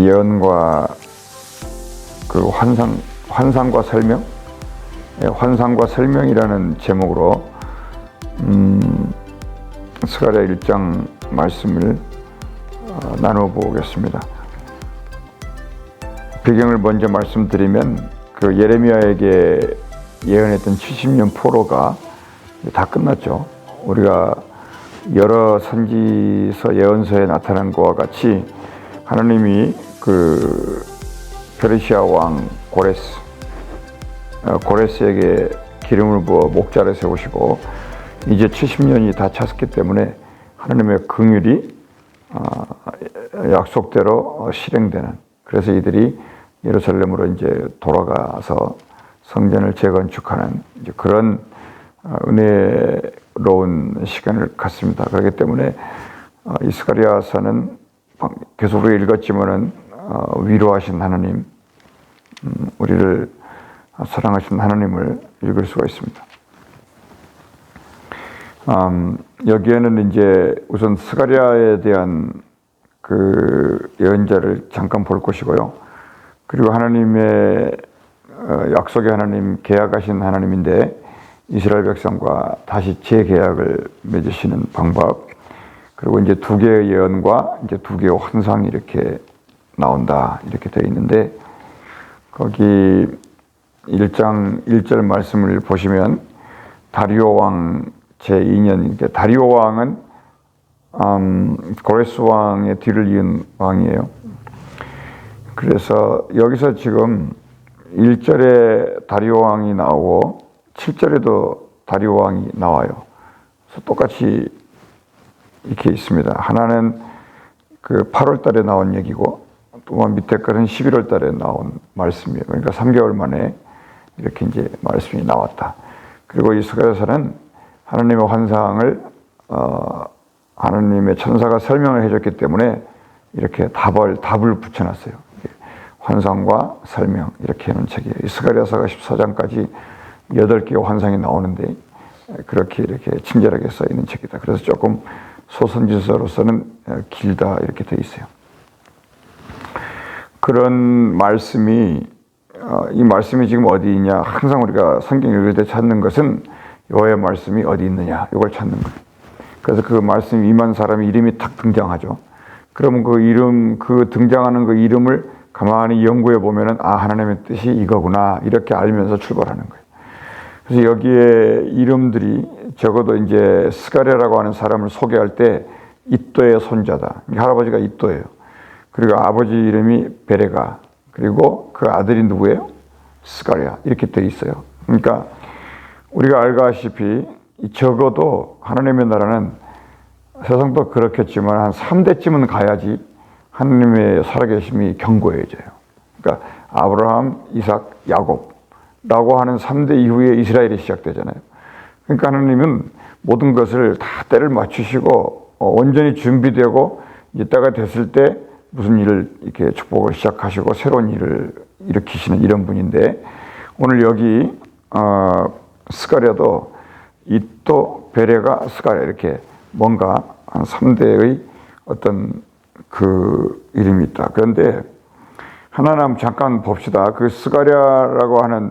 예언과 그 환상과 설명, 환상과 설명이라는 제목으로 스가랴 1장 말씀을 나눠보겠습니다. 배경을 먼저 말씀드리면 그 예레미야에게 예언했던 70년 포로가 다 끝났죠. 우리가 여러 선지서 예언서에 나타난 것과 같이 하나님이 그 페르시아 왕 고레스에게 기름을 부어 목자를 세우시고 이제 70년이 다 찼기 때문에 하나님의 긍휼이 약속대로 실행되는, 그래서 이들이 예루살렘으로 이제 돌아가서 성전을 재건축하는 이제 그런 은혜로운 시간을 갖습니다. 그렇기 때문에 이 스가랴서는 계속 우리가 읽었지만은 위로하신 하나님, 우리를 사랑하신 하나님을 읽을 수가 있습니다. 여기에는 이제 우선 스가랴에 대한 그 예언자를 잠깐 볼 것이고요. 그리고 하나님의 약속의 하나님, 계약하신 하나님인데 이스라엘 백성과 다시 재계약을 맺으시는 방법, 그리고 이제 두 개의 예언과 이제 두 개의 환상이 이렇게 나온다, 이렇게 되어 있는데, 거기 1장 1절 말씀을 보시면 다리오 왕 제2년, 다리오 왕은 고레스 왕의 뒤를 이은 왕이에요. 그래서 여기서 지금 1절에 다리오 왕이 나오고 7절에도 다리오 왕이 나와요. 그래서 똑같이 이렇게 있습니다. 하나는 그 8월 달에 나온 얘기고 또 밑에 거는 11월 달에 나온 말씀이에요. 그러니까 3개월 만에 이렇게 이제 말씀이 나왔다. 그리고 이 스가랴서는 하나님의 환상을 하나님의 천사가 설명을 해줬기 때문에 이렇게 답을 붙여놨어요. 환상과 설명 이렇게 해놓은 책이에요. 이 스가랴서가 14장까지 8개의 환상이 나오는데 그렇게 이렇게 친절하게 써 있는 책이다. 그래서 조금 소선지서로서는 길다, 이렇게 돼 있어요. 그런 말씀이 이 말씀이 지금 어디 있냐? 항상 우리가 성경 읽을 때 찾는 것은 여호와의 말씀이 어디 있느냐, 이걸 찾는 거예요. 그래서 그 말씀 임한 사람의 이름이 탁 등장하죠. 그러면 그 이름, 그 등장하는 그 이름을 가만히 연구해 보면은 하나님의 뜻이 이거구나, 이렇게 알면서 출발하는 거예요. 그래서 여기에 이름들이 적어도 이제 스가랴라고 하는 사람을 소개할 때 이또의 손자다. 할아버지가 이또예요. 그리고 아버지 이름이 베레가, 그리고 그 아들이 누구예요? 스가랴, 이렇게 돼 있어요. 그러니까 우리가 알다시피 적어도 하나님의 나라는 세상도 그렇겠지만 한 3대쯤은 가야지 하나님의 살아계심이 견고해져요. 그러니까 아브라함, 이삭, 야곱라고 하는 3대 이후에 이스라엘이 시작되잖아요. 그러니까 하나님은 모든 것을 다 때를 맞추시고 온전히 준비되고 이제 때가 됐을 때 무슨 일을 이렇게 축복을 시작하시고 새로운 일을 일으키시는 이런 분인데, 오늘 여기 스가랴도 이또, 베레가, 스가랴, 이렇게 뭔가 한 3대의 어떤 그 이름이 있다. 그런데 하나는 잠깐 봅시다. 그 스가랴라고 하는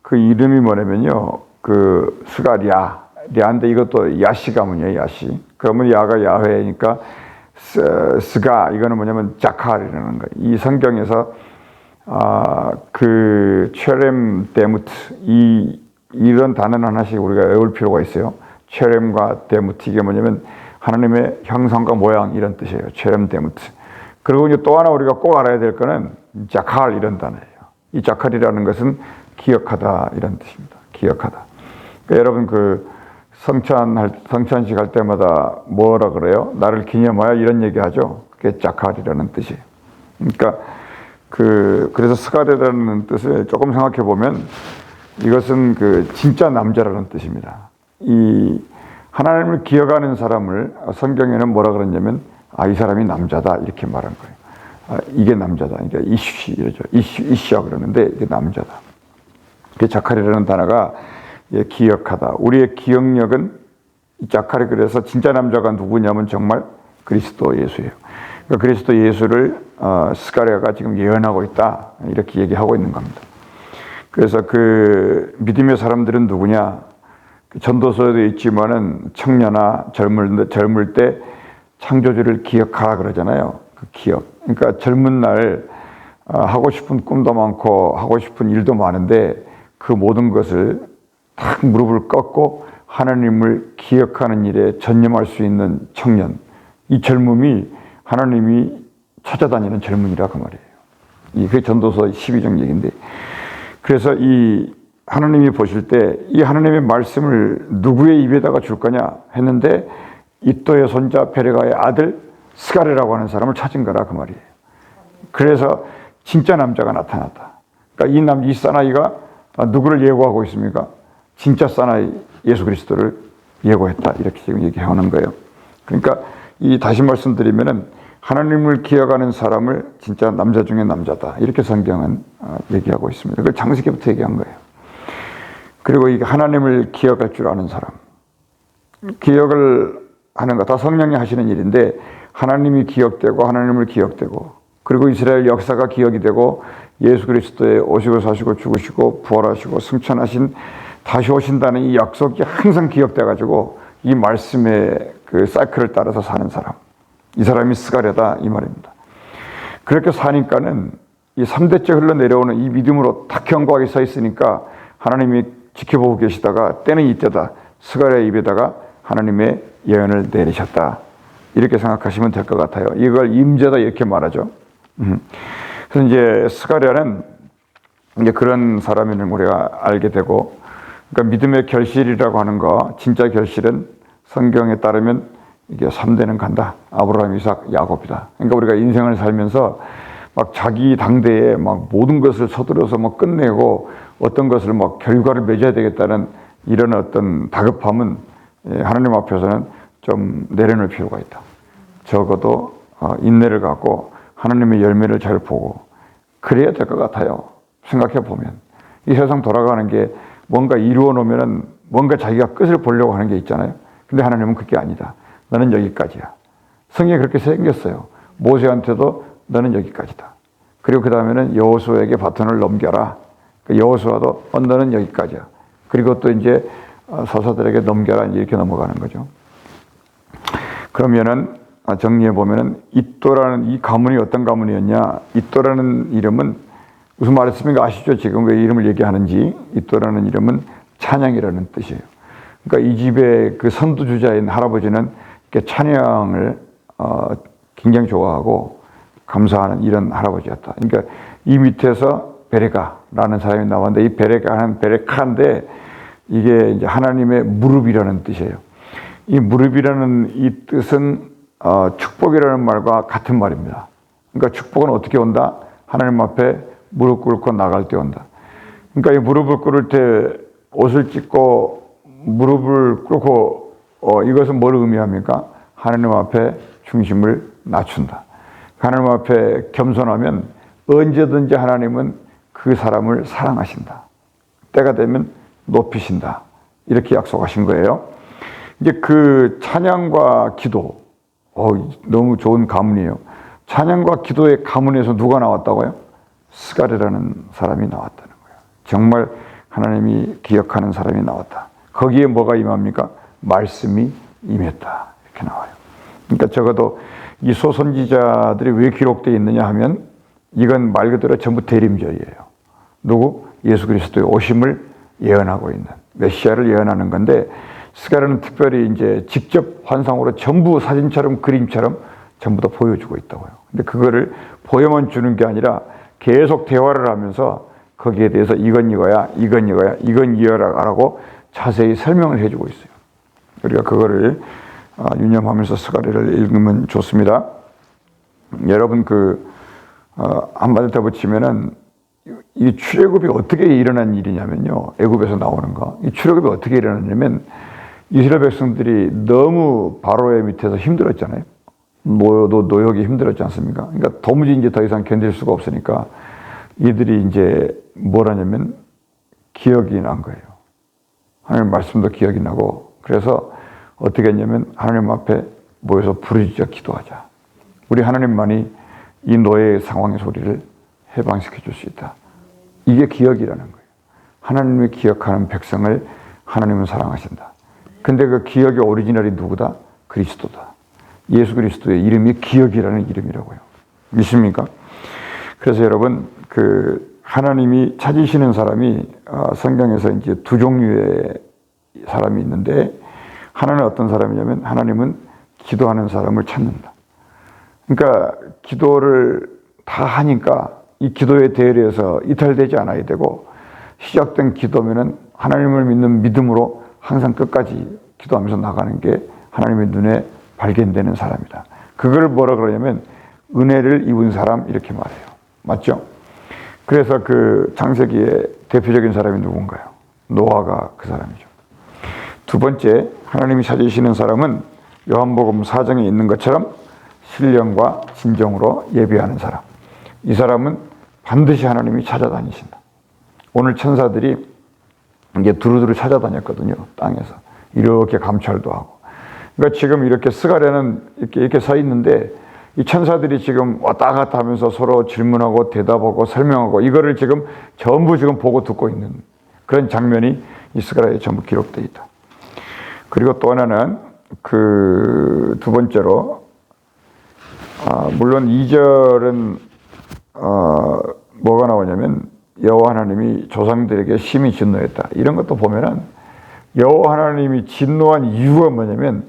그 이름이 뭐냐면요, 그 스가랴, 랴인데 이것도 야시 가문이에요. 야시. 그러면 야가 야훼니까 스가, 이거는 뭐냐면 자칼이라는 거예요. 이 성경에서 그 체렘 데무트, 이런 단어는 하나씩 우리가 외울 필요가 있어요. 체렘과 데무트, 이게 뭐냐면 하나님의 형상과 모양, 이런 뜻이에요. 체렘 데무트. 그리고 이제 또 하나 우리가 꼭 알아야 될 거는 자칼, 이런 단어예요. 이 자칼이라는 것은 기억하다, 이런 뜻입니다. 기억하다. 그러니까 여러분 그 성찬식 할 때마다 뭐라 그래요? 나를 기념하여, 이런 얘기 하죠. 그게 자칼이라는 뜻이에요. 그러니까 그래서 스가랴라는 뜻을 조금 생각해 보면 이것은 그 진짜 남자라는 뜻입니다. 이 하나님을 기억하는 사람을 성경에는 뭐라 그러냐면 이 사람이 남자다, 이렇게 말한 거예요. 이게 남자다. 그러니까 이슈, 이러죠. 이슈야 그러는데 이게 남자다. 그 자칼이라는 단어가 기억하다. 우리의 기억력은 자칼이 그래서 진짜 남자가 누구냐면 정말 그리스도 예수예요. 그러니까 그리스도 예수를 스가랴가 지금 예언하고 있다 이렇게 얘기하고 있는 겁니다. 그래서 그 믿음의 사람들은 누구냐? 전도서에도 있지만은 청년아 젊을 때 창조주를 기억하라 그러잖아요. 그 기억. 그러니까 젊은 날 하고 싶은 꿈도 많고 하고 싶은 일도 많은데 그 모든 것을 딱 무릎을 꺾고 하나님을 기억하는 일에 전념할 수 있는 청년. 이 젊음이 하나님이 찾아다니는 젊은이라 그 말이에요. 그게 전도서 12장 얘기인데. 그래서 이 하나님이 보실 때 이 하나님의 말씀을 누구의 입에다가 줄 거냐 했는데 이또의 손자 베레가의 아들 스가랴라고 하는 사람을 찾은 거라 그 말이에요. 그래서 진짜 남자가 나타났다. 그러니까 이 사나이가 누구를 예고하고 있습니까? 진짜 사나이 예수 그리스도를 예고했다. 이렇게 지금 얘기하는 거예요. 그러니까 다시 말씀드리면은 하나님을 기억하는 사람을 진짜 남자 중에 남자다. 이렇게 성경은 얘기하고 있습니다. 그걸 창세기부터 얘기한 거예요. 그리고 이게 하나님을 기억할 줄 아는 사람. 기억을 하는 거 다 성령이 하시는 일인데 하나님이 기억되고 하나님을 기억되고 그리고 이스라엘 역사가 기억이 되고 예수 그리스도의 오시고 사시고 죽으시고 부활하시고 승천하신 다시 오신다는 이 약속이 항상 기억돼 가지고 이 말씀의 그 사이클을 따라서 사는 사람. 이 사람이 스가랴다 이 말입니다. 그렇게 사니까는 이 3대째 흘러내려오는 이 믿음으로 딱 견고하게 서 있으니까 하나님이 지켜보고 계시다가 때는 이때다. 스가랴의 입에다가 하나님의 예언을 내리셨다. 이렇게 생각하시면 될 것 같아요. 이걸 임재다 이렇게 말하죠. 그래서 이제 스가랴는 이제 그런 사람임을 우리가 알게 되고, 그러니까 믿음의 결실이라고 하는 거, 진짜 결실은 성경에 따르면 이게 3대는 간다. 아브라함, 이삭, 야곱이다. 그러니까 우리가 인생을 살면서 막 자기 당대에 막 모든 것을 서두르서 막 끝내고 어떤 것을 막 결과를 맺어야 되겠다는 이런 어떤 다급함은 하나님 앞에서는 좀 내려놓을 필요가 있다. 적어도 인내를 갖고 하나님의 열매를 잘 보고 그래야 될 것 같아요. 생각해 보면 이 세상 돌아가는 게 뭔가 이루어 놓으면은 뭔가 자기가 끝을 보려고 하는 게 있잖아요. 근데 하나님은 그게 아니다. 너는 여기까지야. 성경에 그렇게 생겼어요. 모세한테도 너는 여기까지다. 그리고 그 다음에는 여호수아에게 바톤을 넘겨라. 여호수아도 너는 여기까지야. 그리고 또 이제 서사들에게 넘겨라. 이렇게 넘어가는 거죠. 그러면은 정리해 보면은 이또라는 이 가문이 어떤 가문이었냐? 이또라는 이름은 무슨 말했습니까? 아시죠? 지금 왜 이름을 얘기하는지. 이또라는 이름은 찬양이라는 뜻이에요. 그러니까 이 집의 그 선두주자인 할아버지는 찬양을 굉장히 좋아하고 감사하는 이런 할아버지였다. 그러니까 이 밑에서 베레가라는 사람이 나왔는데 이 베레가는 베레카인데 이게 이제 하나님의 무릎이라는 뜻이에요. 이 무릎이라는 이 뜻은 축복이라는 말과 같은 말입니다. 그러니까 축복은 어떻게 온다? 하나님 앞에 무릎 꿇고 나갈 때 온다. 그러니까 이 무릎을 꿇을 때 옷을 찢고 무릎을 꿇고 이것은 뭘 의미합니까? 하나님 앞에 중심을 낮춘다. 하나님 앞에 겸손하면 언제든지 하나님은 그 사람을 사랑하신다. 때가 되면 높이신다. 이렇게 약속하신 거예요. 이제 그 찬양과 기도, 너무 좋은 가문이에요. 찬양과 기도의 가문에서 누가 나왔다고요? 스가랴라는 사람이 나왔다는 거예요. 정말 하나님이 기억하는 사람이 나왔다. 거기에 뭐가 임합니까? 말씀이 임했다. 이렇게 나와요. 그러니까 적어도 이 소선지자들이 왜 기록되어 있느냐 하면 이건 말 그대로 전부 대림절이에요. 누구? 예수 그리스도의 오심을 예언하고 있는, 메시아를 예언하는 건데 스가랴는 특별히 이제 직접 환상으로 전부 사진처럼 그림처럼 전부 다 보여주고 있다고요. 근데 그거를 보여만 주는 게 아니라 계속 대화를 하면서 거기에 대해서 이건 이거야, 이건 이거야, 이건 이거라고 자세히 설명을 해주고 있어요. 우리가 그거를 유념하면서 스가랴를 읽으면 좋습니다. 여러분 한마디 더 붙이면은 이 출애굽이 어떻게 일어난 일이냐면요. 애굽에서 나오는 거. 이 출애굽이 어떻게 일어났냐면 이스라엘 백성들이 너무 바로의 밑에서 힘들었잖아요. 노역이 힘들었지 않습니까? 그러니까 도무지 이제 더 이상 견딜 수가 없으니까 이들이 이제 뭘 하냐면 기억이 난 거예요. 하나님 말씀도 기억이 나고 그래서 어떻게 했냐면 하나님 앞에 모여서 부르짖어 기도하자. 우리 하나님만이 이 노예의 상황의 소리를 해방시켜 줄 수 있다. 이게 기억이라는 거예요. 하나님이 기억하는 백성을 하나님은 사랑하신다. 근데 그 기억의 오리지널이 누구다? 그리스도다. 예수 그리스도의 이름이 기억이라는 이름이라고요. 믿습니까? 그래서 여러분, 하나님이 찾으시는 사람이 성경에서 이제 두 종류의 사람이 있는데, 하나는 어떤 사람이냐면 하나님은 기도하는 사람을 찾는다. 그러니까 기도를 다 하니까 이 기도의 대열에서 이탈되지 않아야 되고, 시작된 기도면은 하나님을 믿는 믿음으로 항상 끝까지 기도하면서 나가는 게 하나님의 눈에 발견되는 사람이다. 그걸 뭐라 그러냐면 은혜를 입은 사람 이렇게 말해요. 맞죠? 그래서 창세기의 대표적인 사람이 누군가요? 노아가 그 사람이죠. 두 번째, 하나님이 찾으시는 사람은 요한복음 4장에 있는 것처럼 신령과 진정으로 예배하는 사람. 이 사람은 반드시 하나님이 찾아다니신다. 오늘 천사들이 이게 두루두루 찾아다녔거든요. 땅에서. 이렇게 감찰도 하고. 그러니까 지금 이렇게 스가랴는 이렇게 서 있는데, 이 천사들이 지금 왔다 갔다 하면서 서로 질문하고 대답하고 설명하고 이거를 지금 전부 지금 보고 듣고 있는 그런 장면이 이 스가랴에 전부 기록되어 있다. 그리고 또 하나는 두 번째로, 물론 2절은 뭐가 나오냐면 여호와 하나님이 조상들에게 심히 진노했다. 이런 것도 보면은 여호와 하나님이 진노한 이유가 뭐냐면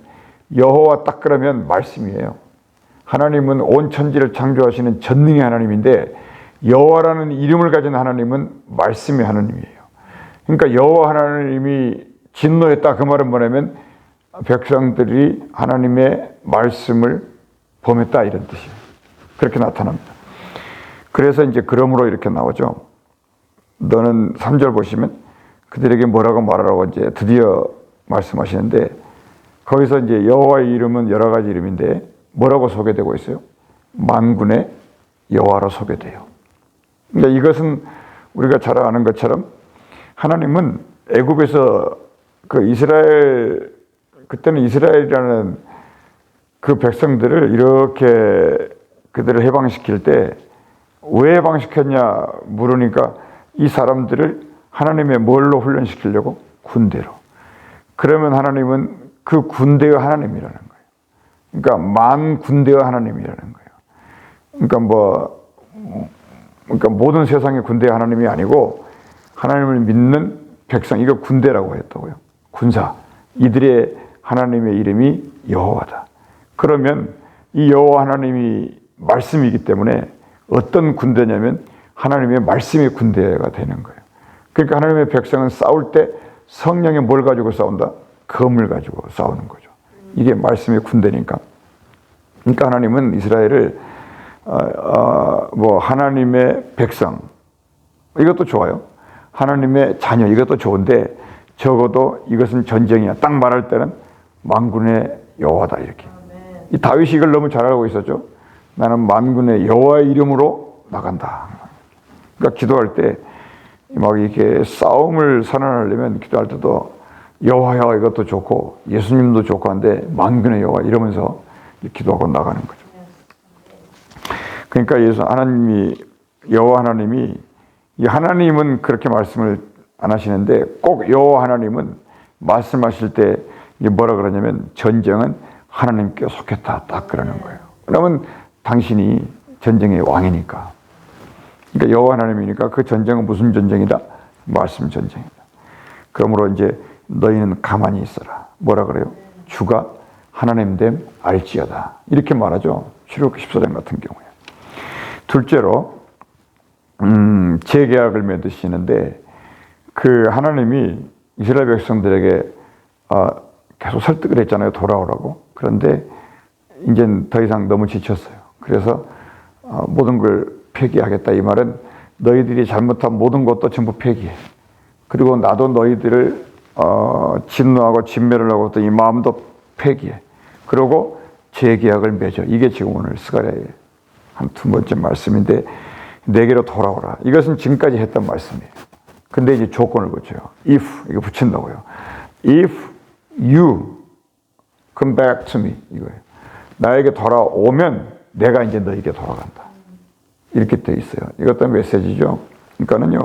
여호와 딱 그러면 말씀이에요. 하나님은 온 천지를 창조하시는 전능의 하나님인데 여호와라는 이름을 가진 하나님은 말씀의 하나님이에요. 그러니까 여호와 하나님이 진노했다. 그 말은 뭐냐면 백성들이 하나님의 말씀을 범했다 이런 뜻이에요. 그렇게 나타납니다. 그래서 이제 그러므로 이렇게 나오죠. 너는 3절 보시면 그들에게 뭐라고 말하라고 이제 드디어 말씀하시는데, 거기서 이제 여호와의 이름은 여러 가지 이름인데 뭐라고 소개되고 있어요? 만군의 여호와로 소개돼요. 그러니까 이것은 우리가 잘 아는 것처럼 하나님은 애굽에서 그때는 이스라엘이라는 그 백성들을 이렇게 그들을 해방시킬 때 왜 해방시켰냐 물으니까 이 사람들을 하나님의 뭘로 훈련시키려고? 군대로. 그러면 하나님은 그 군대의 하나님이라는 거예요. 그러니까 만 군대의 하나님이라는 거예요. 그러니까 모든 세상의 군대의 하나님이 아니고 하나님을 믿는 백성, 이거 군대라고 했다고요. 군사. 이들의 하나님의 이름이 여호와다. 그러면 이 여호와 하나님이 말씀이기 때문에 어떤 군대냐면 하나님의 말씀의 군대가 되는 거예요. 그러니까 하나님의 백성은 싸울 때 성령의 뭘 가지고 싸운다? 검을 가지고 싸우는 거죠. 이게 말씀의 군대니까. 그러니까 하나님은 이스라엘을 하나님의 백성, 이것도 좋아요. 하나님의 자녀, 이것도 좋은데 적어도 이것은 전쟁이야. 딱 말할 때는 만군의 여호와다 이렇게. 이 다윗이 이걸 너무 잘 알고 있었죠. 나는 만군의 여호와의 이름으로 나간다. 그러니까 기도할 때 막 이렇게 싸움을 선언하려면 기도할 때도 여호와야 이것도 좋고 예수님도 좋고 한데 만군의 여호와 이러면서 기도하고 나가는 거죠. 그러니까 여호와 하나님이 이 하나님은 그렇게 말씀을 안 하시는데 꼭 여호와 하나님은 말씀하실 때 뭐라 그러냐면 전쟁은 하나님께 속했다 딱 그러는 거예요. 그러면 당신이 전쟁의 왕이니까. 그러니까 여호와 하나님이니까 그 전쟁은 무슨 전쟁이다? 말씀 전쟁이다. 그러므로 이제 너희는 가만히 있어라. 뭐라 그래요? 주가 하나님 됨 알지어다. 이렇게 말하죠. 출애굽기 14장 같은 경우에. 둘째로 재계약을 맺으시는데 그 하나님이 이스라엘 백성들에게 계속 설득을 했잖아요. 돌아오라고. 그런데 이제는 더 이상 너무 지쳤어요. 그래서 모든 걸 폐기하겠다. 이 말은 너희들이 잘못한 모든 것도 전부 폐기해. 그리고 나도 너희들을 진노하고 진멸을 하고 또 이 마음도 폐기해. 그리고 재계약을 맺어. 이게 지금 오늘 스가랴의 한 두 번째 말씀인데 내게로 돌아오라. 이것은 지금까지 했던 말씀이에요. 근데 이제 조건을 붙여요. If 이거 붙인다고요. If you come back to me 이거예요. 나에게 돌아오면 내가 이제 너에게 돌아간다. 이렇게 돼 있어요. 이것도 메시지죠. 그러니까는요,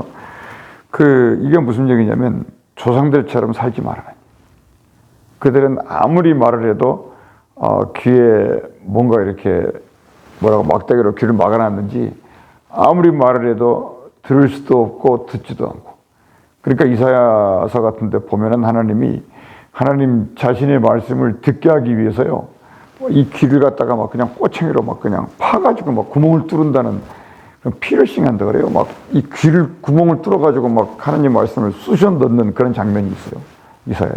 이게 무슨 얘기냐면, 조상들처럼 살지 말아라. 그들은 아무리 말을 해도, 귀에 뭔가 이렇게, 막대기로 귀를 막아놨는지, 아무리 말을 해도 들을 수도 없고, 듣지도 않고. 그러니까 이사야서 같은 데 보면은 하나님 자신의 말씀을 듣게 하기 위해서요, 이 귀를 갖다가 막 그냥 꼬챙이로 막 그냥 파가지고 막 구멍을 뚫은다는, 피러싱 한다 그래요. 막 이 귀를 구멍을 뚫어가지고 막 하나님 말씀을 쑤셔 넣는 그런 장면이 있어요. 이사야에.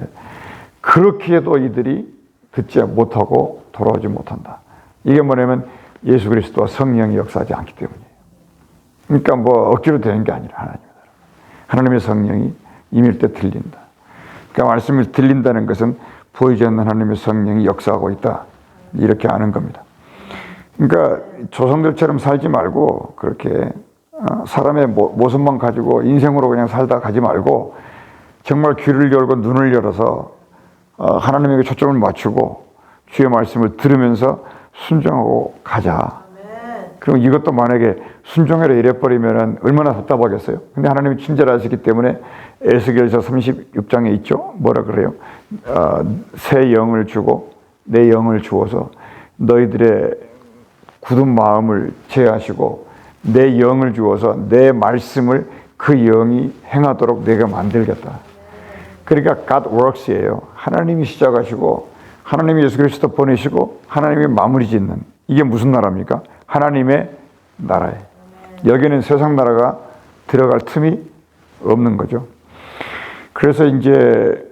그렇게 해도 이들이 듣지 못하고 돌아오지 못한다. 이게 뭐냐면 예수 그리스도와 성령이 역사하지 않기 때문이에요. 그러니까 뭐 억지로 되는 게 아니라 하나님의 성령이 임일 때 들린다. 그러니까 말씀을 들린다는 것은 보이지 않는 하나님의 성령이 역사하고 있다. 이렇게 아는 겁니다. 그러니까 조상들처럼 살지 말고 그렇게 사람의 모습만 가지고 인생으로 그냥 살다 가지 말고 정말 귀를 열고 눈을 열어서 하나님에게 초점을 맞추고 주의 말씀을 들으면서 순종하고 가자. 그럼 이것도 만약에 순종해라 이래버리면 얼마나 답답하겠어요. 근데 하나님이 친절하시기 때문에 에스겔서 36장에 있죠. 뭐라 그래요? 새 영을 주고 내 영을 주어서 너희들의 굳은 마음을 제하시고 내 영을 주어서 내 말씀을 그 영이 행하도록 내가 만들겠다. 그러니까 God works예요. 하나님이 시작하시고 하나님이 예수 그리스도 보내시고 하나님이 마무리 짓는, 이게 무슨 나라입니까? 하나님의 나라예요. 여기는 세상 나라가 들어갈 틈이 없는 거죠. 그래서 이제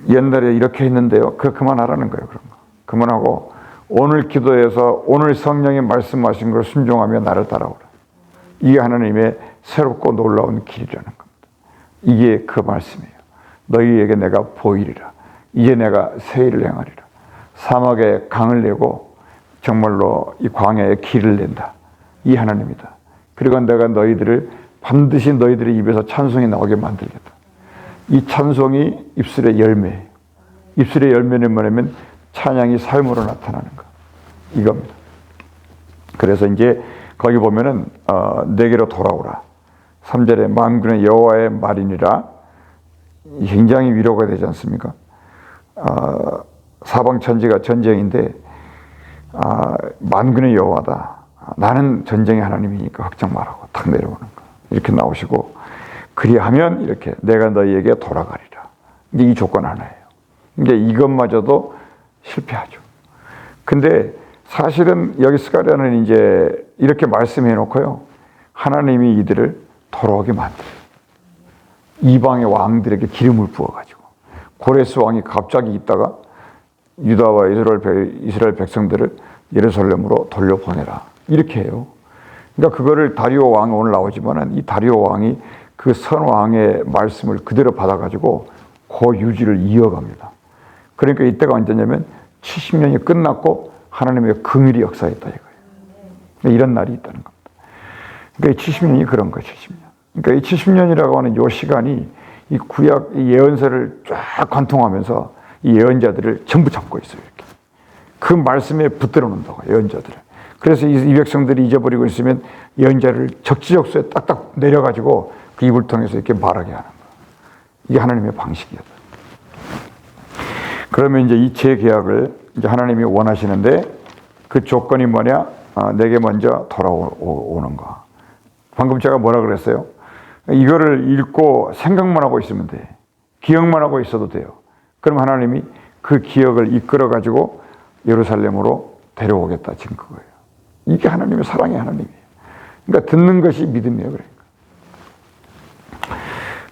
옛날에 이렇게 했는데요. 그만하라는 거예요. 그런 거. 그만하고 오늘 기도해서 오늘 성령이 말씀하신 걸 순종하며 나를 따라오라. 이게 하나님의 새롭고 놀라운 길이라는 겁니다. 이게 그 말씀이에요. 너희에게 내가 보이리라. 이제 내가 새 일을 행하리라. 사막에 강을 내고 정말로 이 광야에 길을 낸다. 이 하나님이다. 그리고 내가 반드시 너희들의 입에서 찬송이 나오게 만들겠다. 이 찬송이 입술의 열매예요. 입술의 열매는 뭐냐면 찬양이 삶으로 나타나는 거. 이겁니다. 그래서 이제 거기 보면은 내게로 돌아오라. 3절에 만군의 여호와의 말이니라. 굉장히 위로가 되지 않습니까? 사방천지가 전쟁인데 만군의 여호와다. 나는 전쟁의 하나님이니까 걱정 말라고 탁 내려오는 거. 이렇게 나오시고 그리하면 이렇게 내가 너희에게 돌아가리라. 이제 이 조건 하나예요. 이제 이것마저도 실패하죠. 근데 사실은 여기 스가랴는 이제 이렇게 말씀해 놓고요. 하나님이 이들을 돌아오게 만들어요. 이방의 왕들에게 기름을 부어가지고 고레스 왕이 갑자기 있다가 유다와 이스라엘 백성들을 예루살렘으로 돌려보내라. 이렇게 해요. 그러니까 그거를 다리오 왕이 오늘 나오지만은 이 다리오 왕이 그 선왕의 말씀을 그대로 받아가지고 그 유지를 이어갑니다. 그러니까 이때가 언제냐면 70년이 끝났고 하나님의 긍휼이 역사했다 이거예요. 이런 날이 있다는 겁니다. 그러니까 이 70년이 그런 거예요. 70년. 그러니까 이 70년이라고 하는 이 시간이 이 구약 이 예언서를 쫙 관통하면서 이 예언자들을 전부 잡고 있어요. 이렇게. 그 말씀에 붙들어 놓는다고 예언자들을. 그래서 이 백성들이 잊어버리고 있으면 예언자를 적지적소에 딱딱 내려가지고 그 입을 통해서 이렇게 말하게 하는 거예요. 이게 하나님의 방식이었다. 그러면 이제 이 재계약을 이제 하나님이 원하시는데 그 조건이 뭐냐? 내게 먼저 돌아오는 거. 방금 제가 뭐라 그랬어요? 이거를 읽고 생각만 하고 있으면 돼. 기억만 하고 있어도 돼요. 그럼 하나님이 그 기억을 이끌어가지고 예루살렘으로 데려오겠다. 지금 그거예요. 이게 하나님의 사랑의 하나님이에요. 그러니까 듣는 것이 믿음이에요. 그러니까.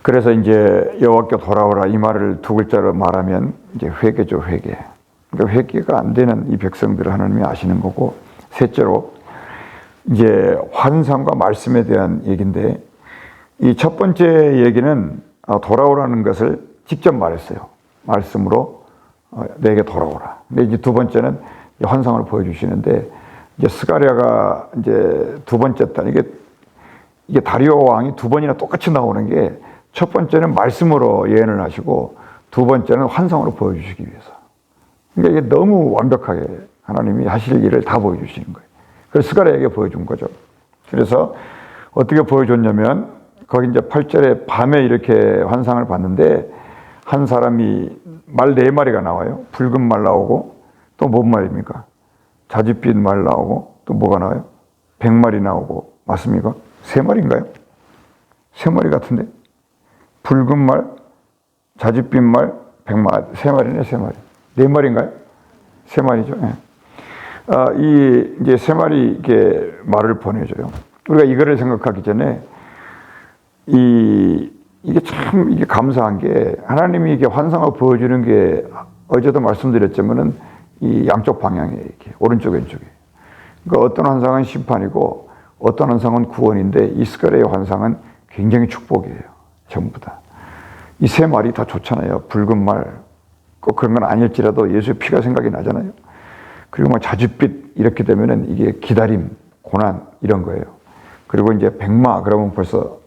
그래서 이제 여호와께 돌아오라 이 말을 두 글자로 말하면 이제 회개죠, 회개. 그러니까 회개가 안 되는 이 백성들을 하나님이 아시는 거고, 셋째로 이제 환상과 말씀에 대한 얘기인데, 이 첫 번째 얘기는 돌아오라는 것을 직접 말했어요. 말씀으로 내게 돌아오라. 근데 이제 두 번째는 환상을 보여주시는데, 이제 스가랴가 이제 두 번째 달, 이게 다리오 왕이 두 번이나 똑같이 나오는 게, 첫 번째는 말씀으로 예언을 하시고 두 번째는 환상으로 보여주시기 위해서. 그러니까 이게 너무 완벽하게 하나님이 하실 일을 다 보여주시는 거예요. 그래서 스가랴에게 보여준 거죠. 그래서 어떻게 보여줬냐면 거기 이제 8절에 밤에 이렇게 환상을 봤는데 한 사람이 말 4마리가 나와요. 붉은 말 나오고 또 뭔 말입니까? 자줏빛 말 나오고 또 뭐가 나와요? 100마리 나오고 맞습니까? 3마리인가요? 3마리 같은데? 붉은 말, 자줏빛 말, 100마리, 3마리네, 3마리. 4마리인가요? 3마리죠. 예. 이 이제 3마리 이게 말을 보내줘요. 우리가 이거를 생각하기 전에 이게 참 이게 감사한 게 하나님이 이게 환상을 보여주는 게 어제도 말씀드렸지만은 이 양쪽 방향에 이렇게 오른쪽 왼쪽에. 그러니까 어떤 환상은 심판이고 어떤 환상은 구원인데 이 스가랴의 환상은 굉장히 축복이에요. 전부 다. 이 3마리 다 좋잖아요. 붉은 말, 꼭 그런 건 아닐지라도 예수의 피가 생각이 나잖아요. 그리고 뭐 자줏빛 이렇게 되면은 이게 기다림, 고난 이런 거예요. 그리고 이제 100마 그러면 벌써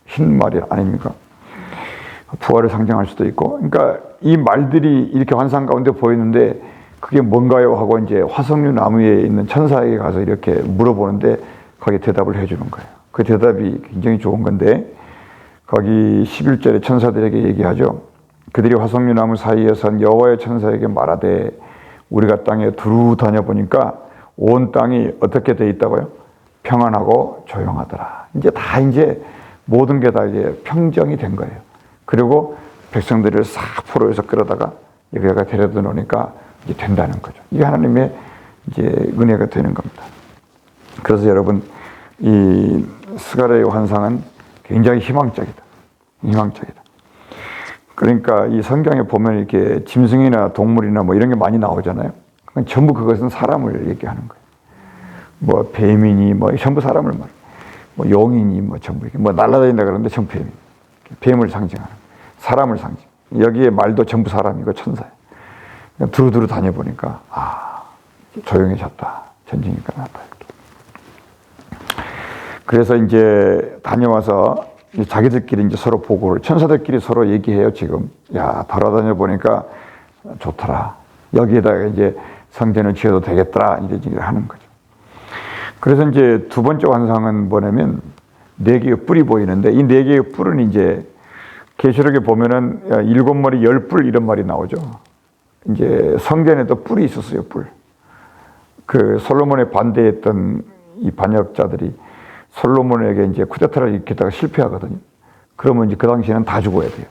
흰 말이 아닙니까? 부활을 상징할 수도 있고. 그러니까 이 말들이 이렇게 환상 가운데 보이는데 그게 뭔가요? 하고 이제 화석류 나무에 있는 천사에게 가서 이렇게 물어보는데 거기에 대답을 해주는 거예요. 그 대답이 굉장히 좋은 건데 거기 11절에 천사들에게 얘기하죠. 그들이 화석류 나무 사이에 선 여호와의 천사에게 말하되 우리가 땅에 두루 다녀보니까 온 땅이 어떻게 돼 있다고요? 평안하고 조용하더라. 이제 모든 게 다 이제 평정이 된 거예요. 그리고 백성들을 싹 포로에서 끌어다가 여기가 데려다 놓으니까 이제 된다는 거죠. 이게 하나님의 이제 은혜가 되는 겁니다. 그래서 여러분 이 스가랴의 환상은 굉장히 희망적이다. 희망적이다. 그러니까 이 성경에 보면 이렇게 짐승이나 동물이나 뭐 이런 게 많이 나오잖아요. 전부 그것은 사람을 얘기하는 거예요. 뭐 뱀이니 뭐 전부 사람을 말해. 뭐 용이니 뭐 전부 이렇게 뭐 날아다닌다 그러는데 전부 뱀이. 뱀을 상징하는 사람을 상징. 여기에 말도 전부 사람이고 천사예요. 두루두루 다녀보니까 조용해졌다. 전쟁이 끝났다. 그래서 이제 다녀와서 자기들끼리 이제 서로 보고를 천사들끼리 서로 얘기해요. 지금 야 돌아다녀 보니까 좋더라. 여기에다가 이제 성전을 지어도 되겠더라. 이제 하는 거죠. 그래서 이제 두 번째 환상은 뭐냐면 4개의 뿔이 보이는데 이 4개의 뿔은 이제 계시록에 보면은 7머리 10뿔 이런 말이 나오죠. 이제 성전에도 뿔이 있었어요. 뿔. 그 솔로몬에 반대했던 이 반역자들이 솔로몬에게 이제 쿠데타를 일으키다가 실패하거든요. 그러면 이제 그 당시에는 다 죽어야 돼요.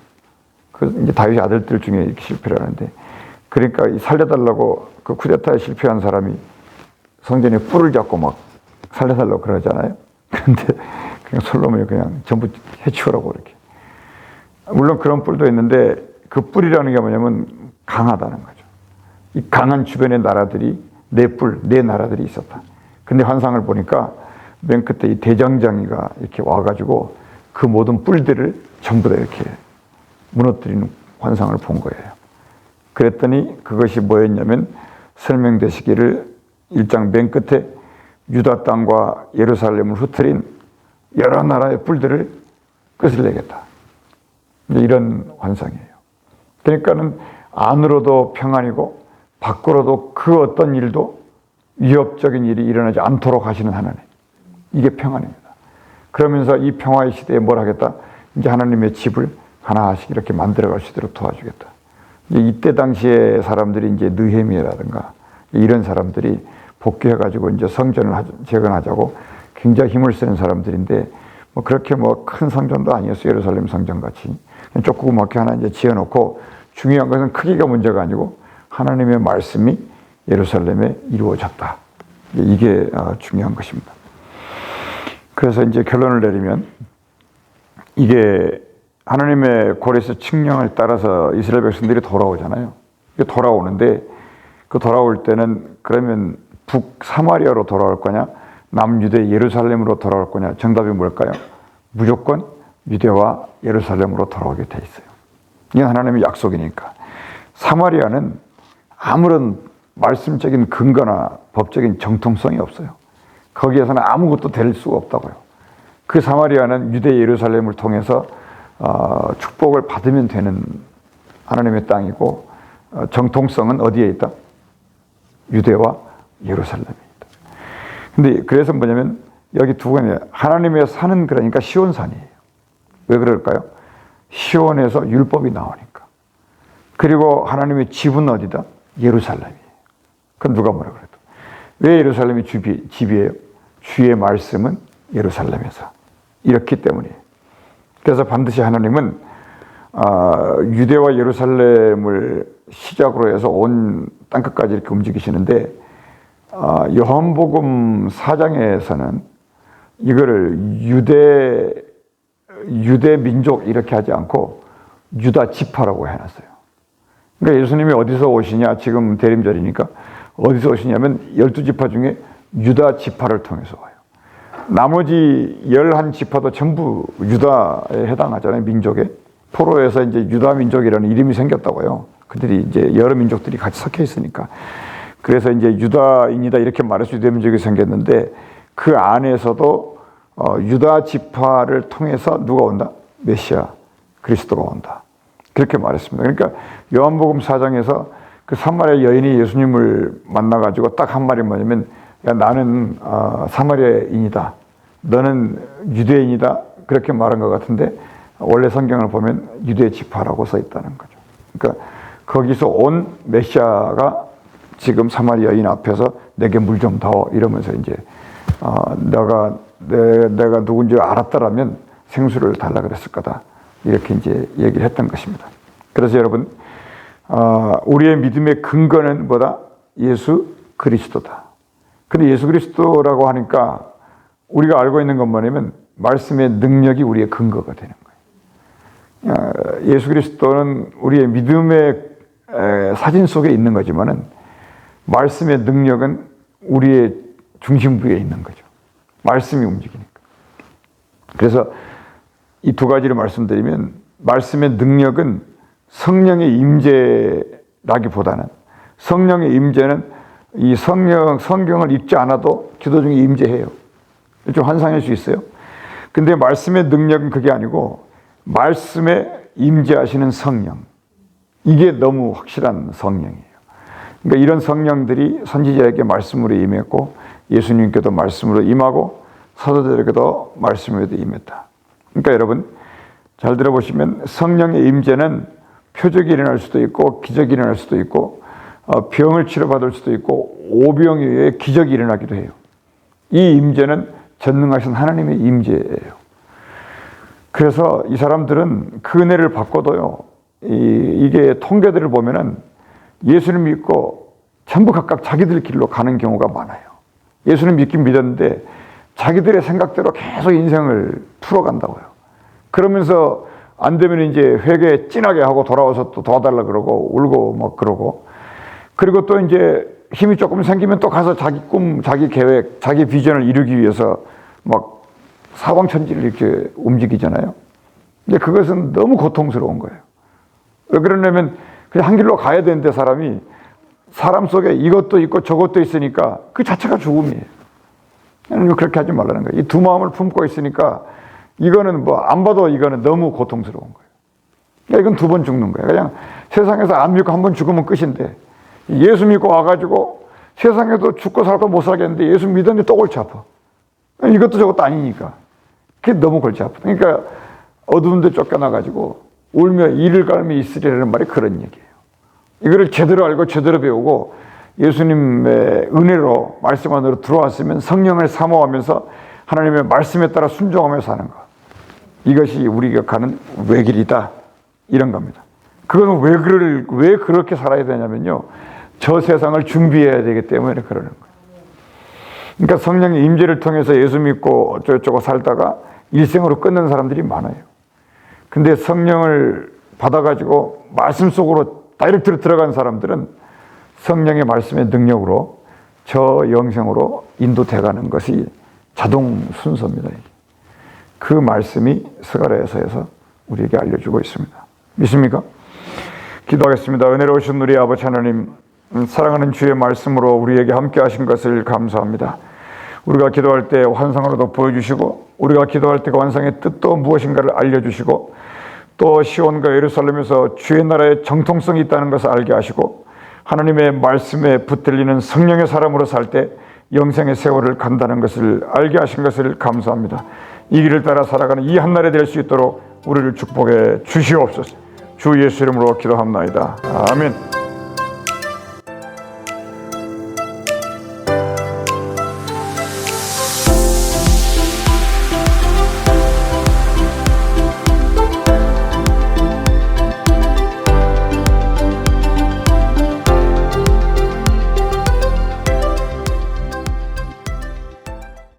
그 이제 다윗의 아들들 중에 이렇게 실패를 하는데 그러니까 살려달라고 그 쿠데타에 실패한 사람이 성전에 뿔을 잡고 막 살려달라고 그러잖아요. 그런데 그냥 솔로몬이 그냥 전부 해치우라고 이렇게. 물론 그런 뿔도 있는데 그 뿔이라는 게 뭐냐면 강하다는 거죠. 이 강한 주변의 나라들이 네 나라들이 있었다. 근데 환상을 보니까 맨 끝에 이 대장장이가 이렇게 와가지고 그 모든 뿔들을 전부 다 이렇게 무너뜨리는 환상을 본 거예요. 그랬더니 그것이 뭐였냐면 설명되시기를 1장 맨 끝에 유다 땅과 예루살렘을 흩트린 여러 나라의 뿔들을 끝을 내겠다. 이런 환상이에요. 그러니까는 안으로도 평안이고 밖으로도 그 어떤 일도 위협적인 일이 일어나지 않도록 하시는 하나님. 이게 평안입니다. 그러면서 이 평화의 시대에 뭘 하겠다? 이제 하나님의 집을 하나씩 이렇게 만들어갈 수 있도록 도와주겠다. 이때 당시에 사람들이 이제 느헤미야라든가 이런 사람들이 복귀해가지고 이제 성전을 재건하자고 굉장히 힘을 쓰는 사람들인데 뭐 그렇게 뭐 큰 성전도 아니었어요. 예루살렘 성전 같이. 조그맣게 하나 이제 지어놓고 중요한 것은 크기가 문제가 아니고 하나님의 말씀이 예루살렘에 이루어졌다. 이게 중요한 것입니다. 그래서 이제 결론을 내리면 이게 하나님의 고레스 칙령을 따라서 이스라엘 백성들이 돌아오잖아요. 돌아오는데 그 돌아올 때는 그러면 북사마리아로 돌아올 거냐 남유대 예루살렘으로 돌아올 거냐 정답이 뭘까요? 무조건 유대와 예루살렘으로 돌아오게 돼 있어요. 이게 하나님의 약속이니까. 사마리아는 아무런 말씀적인 근거나 법적인 정통성이 없어요. 거기에서는 아무것도 될 수가 없다고요. 그 사마리아는 유대 예루살렘을 통해서 축복을 받으면 되는 하나님의 땅이고 정통성은 어디에 있다? 유대와 예루살렘입니다. 근데 그래서 뭐냐면 여기 두 번에 하나님의 산은 그러니까 시온산이에요. 왜 그럴까요? 시온에서 율법이 나오니까. 그리고 하나님의 집은 어디다? 예루살렘이에요. 그건 누가 뭐라 그래도. 왜 예루살렘이 집이에요? 주의 말씀은 예루살렘에서. 이렇기 때문이에요. 그래서 반드시 하나님은 유대와 예루살렘을 시작으로 해서 온 땅끝까지 이렇게 움직이시는데 요한복음 4장에서는 이거를 유대 민족 이렇게 하지 않고 유다 지파라고 해놨어요. 그러니까 예수님이 어디서 오시냐? 지금 대림절이니까 어디서 오시냐면 12지파 중에 유다 지파를 통해서 와요. 나머지 11지파도 전부 유다에 해당하잖아요. 민족에. 포로에서 이제 유다 민족이라는 이름이 생겼다고요. 그들이 이제 여러 민족들이 같이 섞여 있으니까. 그래서 이제 유다인이다 이렇게 말해서 유대 민족이 생겼는데 그 안에서도 유다 지파를 통해서 누가 온다? 메시아 그리스도가 온다. 그렇게 말했습니다. 그러니까 요한복음 4장에서 그 사마리아 여인이 예수님을 만나가지고 딱 한 말이 뭐냐면 야, 나는 사마리아인이다. 너는 유대인이다. 그렇게 말한 것 같은데 원래 성경을 보면 유대 지파라고 써 있다는 거죠. 그러니까 거기서 온 메시아가 지금 사마리아인 앞에서 내게 물 좀 더 이러면서 이제 내가 누군지 알았더라면 생수를 달라 그랬을 거다. 이렇게 이제 얘기를 했던 것입니다. 그래서 여러분 우리의 믿음의 근거는 뭐다? 예수 그리스도다. 근데 예수 그리스도라고 하니까 우리가 알고 있는 건 뭐냐면 말씀의 능력이 우리의 근거가 되는 거예요. 예수 그리스도는 우리의 믿음의 사진 속에 있는 거지만은 말씀의 능력은 우리의 중심부에 있는 거죠. 말씀이 움직이니까. 그래서 이 두 가지를 말씀드리면 말씀의 능력은 성령의 임재라기보다는 성령의 임재는 이 성경을 읽지 않아도 기도 중에 임재해요. 좀 환상일 수 있어요. 근데 말씀의 능력은 그게 아니고 말씀에 임재하시는 성령. 이게 너무 확실한 성령이에요. 그러니까 이런 성령들이 선지자에게 말씀으로 임했고 예수님께도 말씀으로 임하고 사도들에게도 말씀으로 임했다. 그러니까 여러분 잘 들어보시면 성령의 임재는 표적이 일어날 수도 있고 기적이 일어날 수도 있고 병을 치료받을 수도 있고 오병 이후에 기적이 일어나기도 해요. 이 임재는 전능하신 하나님의 임재예요. 그래서 이 사람들은 그 은혜를 받고도요. 이게 통계들을 보면은 예수님 믿고 전부 각각 자기들 길로 가는 경우가 많아요. 예수님 믿긴 믿었는데 자기들의 생각대로 계속 인생을 풀어간다고요. 그러면서 안 되면 이제 회개 진하게 하고 돌아와서 또 도와달라 그러고 울고 막 그러고 그리고 또 이제 힘이 조금 생기면 또 가서 자기 꿈, 자기 계획, 자기 비전을 이루기 위해서 막 사방천지를 이렇게 움직이잖아요. 근데 그것은 너무 고통스러운 거예요. 왜 그러냐면 그냥 한 길로 가야 되는데 사람이 사람 속에 이것도 있고 저것도 있으니까 그 자체가 죽음이에요. 그렇게 하지 말라는 거예요. 이 두 마음을 품고 있으니까 이거는 뭐 안 봐도 이거는 너무 고통스러운 거예요. 그러니까 이건 두 번 죽는 거예요. 그냥 세상에서 안 믿고 한 번 죽으면 끝인데 예수 믿고 와가지고 세상에도 죽고 살고 못 살겠는데 예수 믿었는데 또 골치 아파. 이것도 저것도 아니니까. 그게 너무 골치 아파. 그러니까 어두운 데 쫓겨나가지고 울며 이를 갈며 있으리라는 말이 그런 얘기예요. 이거를 제대로 알고 제대로 배우고 예수님의 은혜로 말씀 안으로 들어왔으면 성령을 사모하면서 하나님의 말씀에 따라 순종하며 사는 것. 이것이 우리가 가는 외길이다. 이런 겁니다. 그건 왜 그렇게 살아야 되냐면요. 저 세상을 준비해야 되기 때문에 그러는 거예요. 그러니까 성령의 임재를 통해서 예수 믿고 어쩌고저쩌고 살다가 일생으로 끊는 사람들이 많아요. 근데 성령을 받아가지고 말씀 속으로 다이렉트로 들어간 사람들은 성령의 말씀의 능력으로 저 영생으로 인도돼가는 것이 자동 순서입니다. 그 말씀이 스가랴서에서 우리에게 알려주고 있습니다. 믿습니까? 기도하겠습니다. 은혜로우신 우리 아버지 하나님, 사랑하는 주의 말씀으로 우리에게 함께 하신 것을 감사합니다. 우리가 기도할 때 환상으로도 보여주시고 우리가 기도할 때 그 환상의 뜻도 무엇인가를 알려주시고 또 시온과 예루살렘에서 주의 나라의 정통성이 있다는 것을 알게 하시고 하나님의 말씀에 붙들리는 성령의 사람으로 살 때 영생의 세월을 간다는 것을 알게 하신 것을 감사합니다. 이 길을 따라 살아가는 이 한날이 될 수 있도록 우리를 축복해 주시옵소서. 주 예수 이름으로 기도합나이다. 아멘.